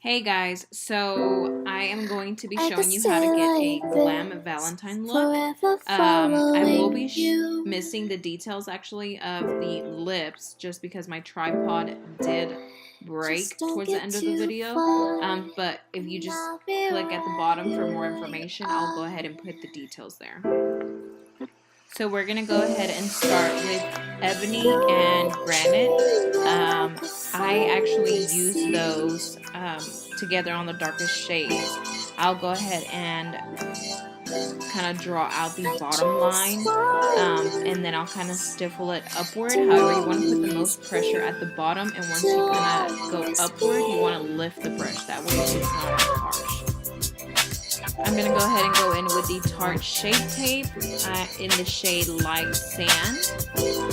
Hey guys, so I am going to be showing you how to get a Glam Valentine look. I will be missing the details actually of the lips just because my tripod did break towards the end of the video. But if you just click at the bottom for more information, I'll go ahead and put the details there. So we're going to go ahead and start with ebony and granite. I actually use those together on the darkest shades. I'll go ahead and kind of draw out the bottom line, and then I'll kind of stiffle it upward. However, you want to put the most pressure at the bottom, and once you kind of go upward, you want to lift the brush. That way it's not as harsh. I'm going to go ahead and go in with the Tarte Shape Tape in the shade Light Sand.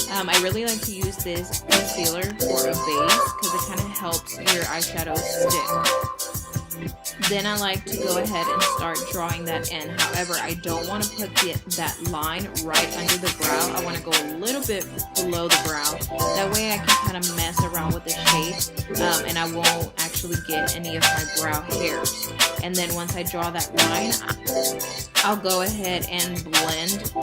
I really like to use this concealer for a base because it kind of helps your eyeshadow stick. Then I like to go ahead and start drawing that in. However, I don't want to put that line right under the brow. I want to go a little bit below the brow. That way I can kind of mess around with the shape and I won't actually get any of my brow hairs. And then once I draw that line, I'll go ahead and blend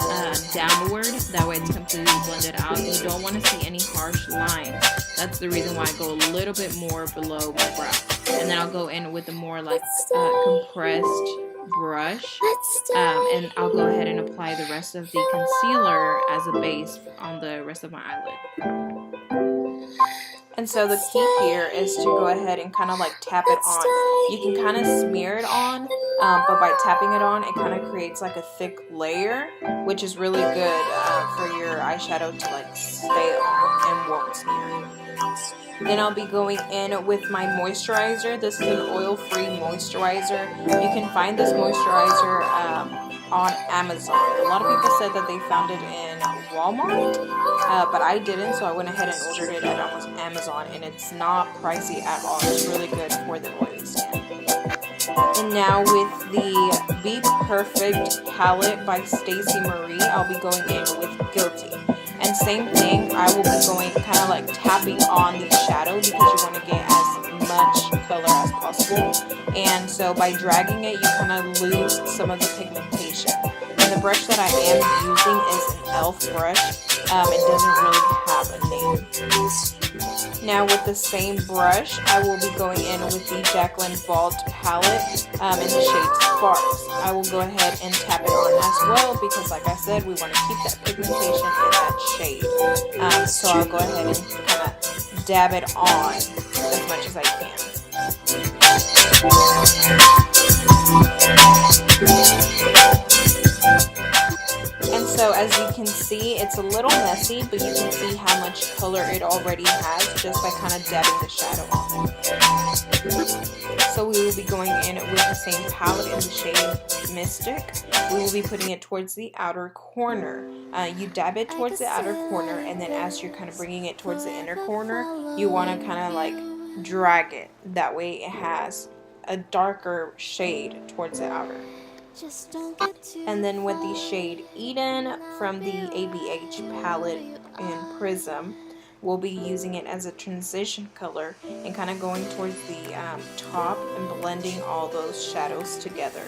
downward. That way it's completely blended out. You don't want to see any harsh lines. That's the reason why I go a little bit more below my brow. And then I'll go in with a more like compressed brush. And I'll go ahead and apply the rest of the concealer as a base on the rest of my eyelid. And so the key here is to go ahead and kind of like tap it on. You can kind of smear it on, but by tapping it on, it kind of creates like a thick layer, which is really good for your eyeshadow to like stay on and won't smear. Then I'll be going in with my moisturizer. This is an oil-free moisturizer. You can find this moisturizer on Amazon. A lot of people said that they found it in Walmart, but I didn't, so I went ahead and ordered it at Amazon, and it's not pricey at all. It's really good for the oily skin. And now with the Be Perfect palette by StaceyMarie, I'll be going in with Guilty. And same thing, I will be going kind of like tapping on the shadow because you want to get as much color as possible. And so by dragging it, you kind of lose some of the pigmentation. And the brush that I am using is an e.l.f. brush. It doesn't really have a name. Now with the same brush, I will be going in with the Jaclyn Vault Palette in the shade Sparks. I will go ahead and tap it on as well because like I said, we want to keep that pigmentation in that shade. So I'll go ahead and kind of dab it on as much as I can. And so as you can see, it's a little messy, but you can see how much color it already has just by kind of dabbing the shadow on it. So we will be going in with the same palette in the shade Mystic. We will be putting it towards the outer corner. You dab it towards the outer corner, and then as you're kind of bringing it towards the inner corner, you want to kind of like drag it. That way it has a darker shade towards the outer. And then with the shade Eden from the ABH palette in Prism, we'll be using it as a transition color and kind of going towards the top and blending all those shadows together.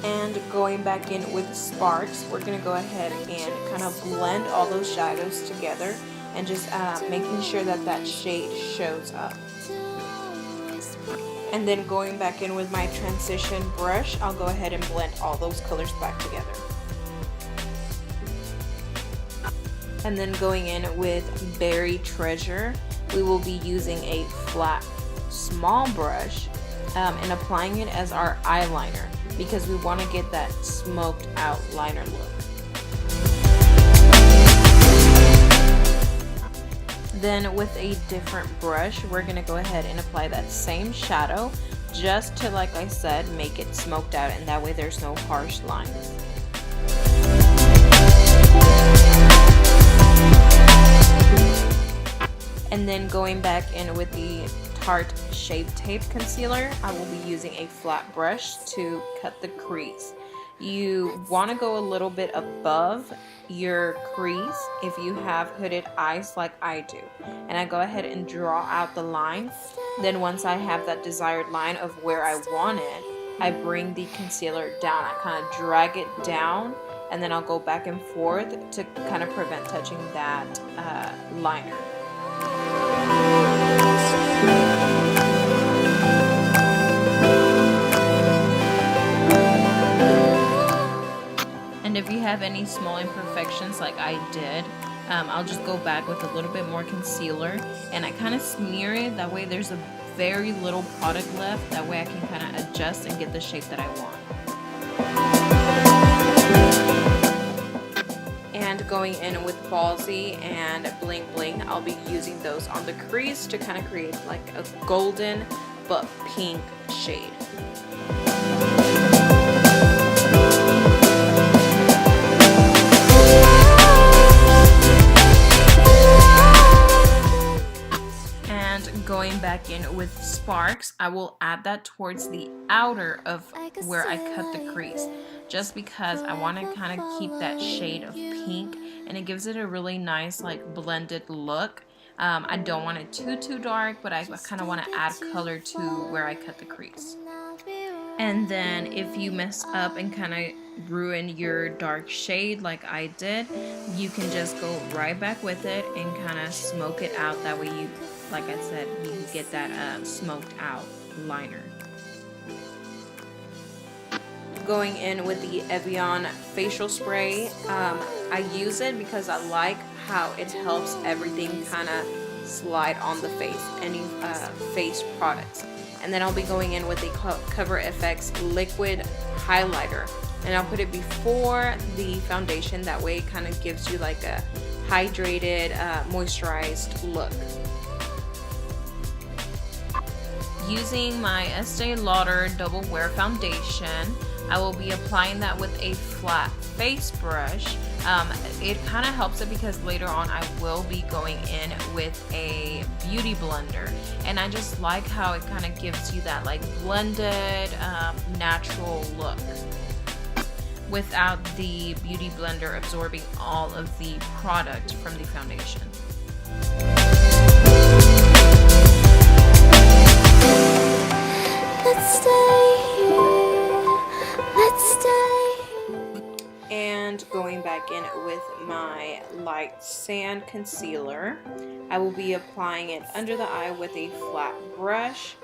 And going back in with Sparks, we're going to go ahead and kind of blend all those shadows together and just making sure that that shade shows up. And then going back in with my transition brush, I'll go ahead and blend all those colors back together. And then going in with Berry Treasure, we will be using a flat, small brush and applying it as our eyeliner because we want to get that smoked out liner look. Then with a different brush, we're going to go ahead and apply that same shadow just to, like I said, make it smoked out, and that way there's no harsh lines. And then going back in with the Tarte Shape Tape Concealer, I will be using a flat brush to cut the crease. You want to go a little bit above your crease if you have hooded eyes like I do. And I go ahead and draw out the line. Then once I have that desired line of where I want it, I bring the concealer down. I kind of drag it down, and then I'll go back and forth to kind of prevent touching that liner. And if you have any small imperfections like I did, I'll just go back with a little bit more concealer, and I kind of smear it. That way there's a very little product left. That way I can kind of adjust and get the shape that I want. And going in with Ballsy and Bling Bling, I'll be using those on the crease to kind of create like a golden but pink shade. Going back in with Sparks, I will add that towards the outer of where I cut the crease, just because I want to kind of keep that shade of pink, and it gives it a really nice like blended look. I don't want it too dark, but I kind of want to add color to where I cut the crease. And then if you mess up and kind of ruin your dark shade like I did, you can just go right back with it and kind of smoke it out. That way you, like I said, you get that smoked out liner. Going in with the Evian facial spray, I use it because I like how it helps everything kind of slide on the face, any face products. And then I'll be going in with the Cover FX liquid highlighter, and I'll put it before the foundation. That way it kind of gives you like a hydrated, moisturized look. Using my Estee Lauder Double Wear Foundation, I will be applying that with a flat face brush. It kind of helps it because later on I will be going in with a beauty blender, and I just like how it kind of gives you that like blended, natural look without the beauty blender absorbing all of the product from the foundation. Let's stay here. Let's stay. And going back in with my light sand concealer, I will be applying it under the eye with a flat brush,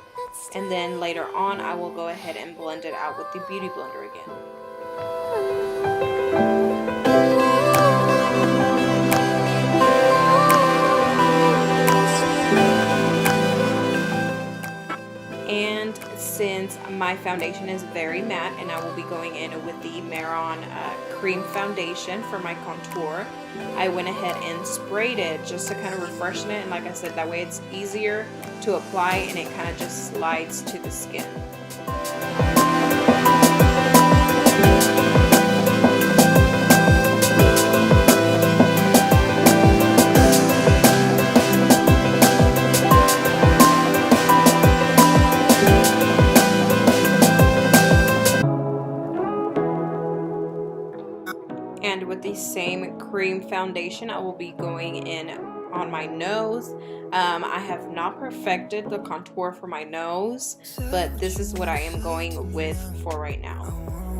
and then later on I will go ahead and blend it out with the beauty blender again. And since my foundation is very matte, and I will be going in with the Maron cream foundation for my contour, I went ahead and sprayed it just to kind of refreshen it, and like I said, that way it's easier to apply and it kind of just slides to the skin. And with the same cream foundation, I will be going in on my nose. I have not perfected the contour for my nose, but this is what I am going with for right now.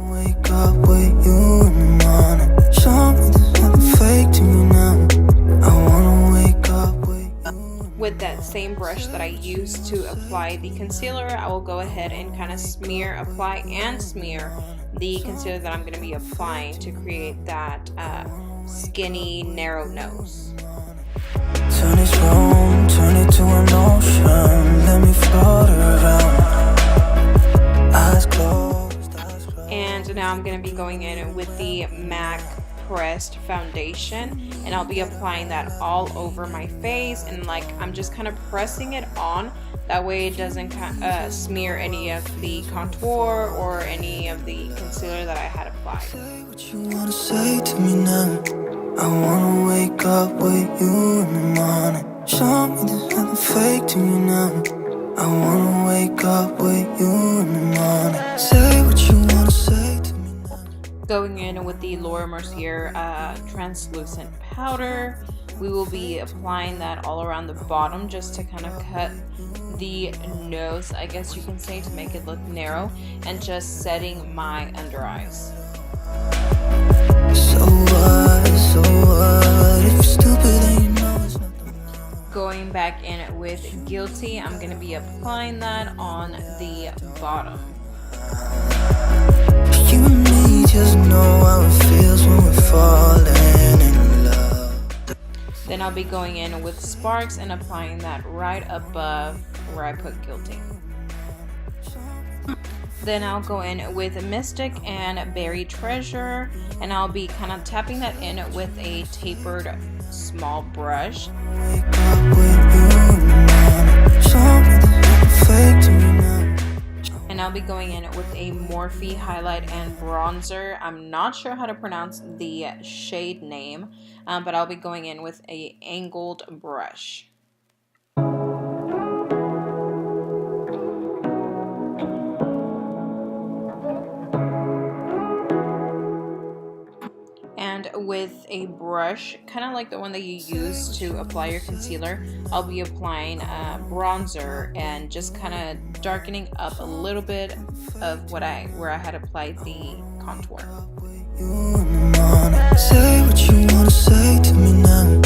Wake up with you in the morning. Show me there's nothing fake to me now. I wanna wake up with you. With that same brush that I used to apply the concealer, I will go ahead and kind of apply and smear the concealer that I'm going to be applying to create that skinny, narrow nose. Turn this room, turn it to an ocean. Let me float around. Eyes closed, eyes closed. And now I'm going to be going in with the MAC pressed foundation, and I'll be applying that all over my face, and like I'm just kind of pressing it on. That way it doesn't smear any of the contour or any of the concealer that I had applied. Say what you wanna say to me now. I wanna wake up with you in the morning. Show me there's nothing fake to me now. I wanna wake up with you in the morning. Say what you wanna say to me now. Going in with the Laura Mercier translucent powder. We will be applying that all around the bottom just to kind of cut the nose, I guess you can say, to make it look narrow, and just setting my under eyes. Going back in with Guilty, I'm going to be applying that on the bottom. You and me just know how it feels when we're falling in love. Then I'll be going in with Sparks and applying that right above where I put Guilty. Then I'll go in with Mystic and Buried Treasure, and I'll be kind of tapping that in with a tapered small brush. And I'll be going in with a Morphe highlight and bronzer. I'm not sure how to pronounce the shade name, but I'll be going in with a angled brush. And with a brush, kind of like the one that you use to apply your concealer, I'll be applying bronzer and just kind of darkening up a little bit of where I had applied the contour. Say what you wanna say to me now.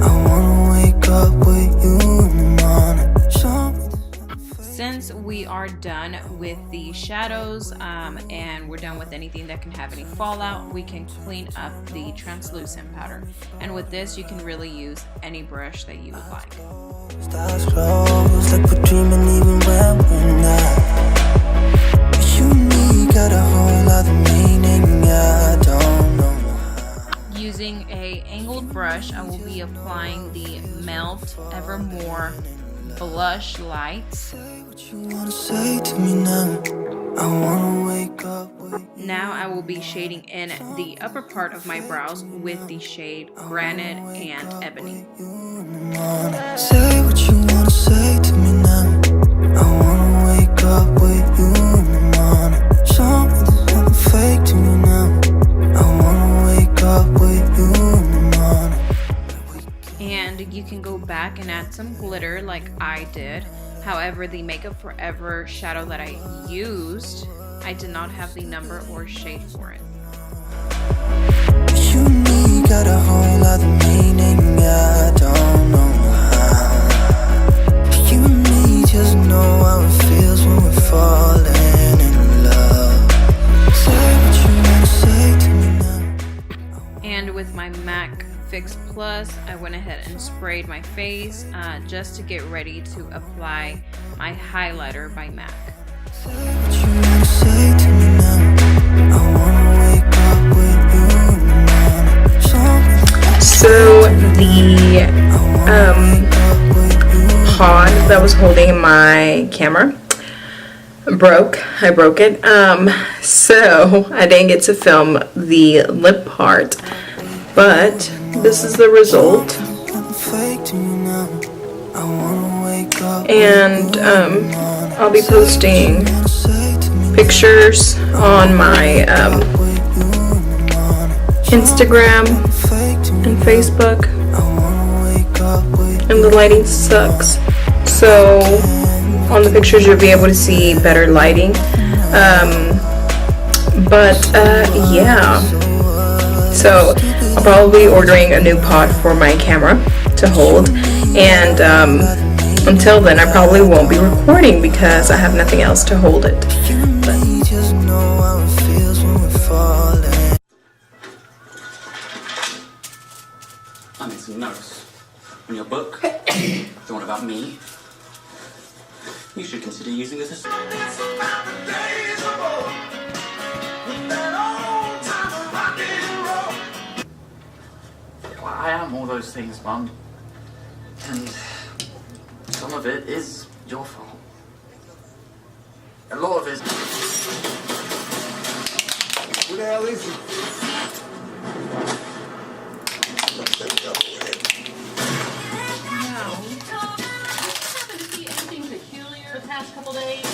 I wanna wake up with you in the morning. Since we are done with the shadows and we're done with anything that can have any fallout, we can clean up the translucent powder. And with this, you can really use any brush that you would like. Stars close like we're dreaming even when we're not. You and me got a whole other meaning, I don't know. Using a angled brush, I will be applying the Melt Evermore blush lights. Now I will be shading in the upper part of my brows with the shade Granite and Ebony. Say what you wanna say to me now. I wanna wake up with you in the morning. Show me there's nothing fake to me now. I wanna wake up with you in the morning. And you can go back and add some glitter like I did. However, the Makeup Forever shadow that I used, I did not have the number or shade for it. You and me got a whole other meaning, I don't know how. You and me just know how it feels when we're falling in love. Say what you wanna say to me now. And with my MAC Fix Plus, I went ahead and sprayed my face just to get ready to apply my highlighter by MAC. So the pod that was holding my camera broke. I broke it. So I didn't get to film the lip part, but this is the result. And I'll be posting pictures on my Instagram and Facebook. And the lighting sucks, so on the pictures you'll be able to see better lighting. Yeah, so I'll probably be ordering a new pod for my camera to hold, and until then I probably won't be recording because I have nothing else to hold it. I made some notes on your book, the one about me. You should consider using this as... I am all those things, Mum. And some of it is your fault. A lot of it... Who the hell is he? Happen to see anything peculiar the past couple days?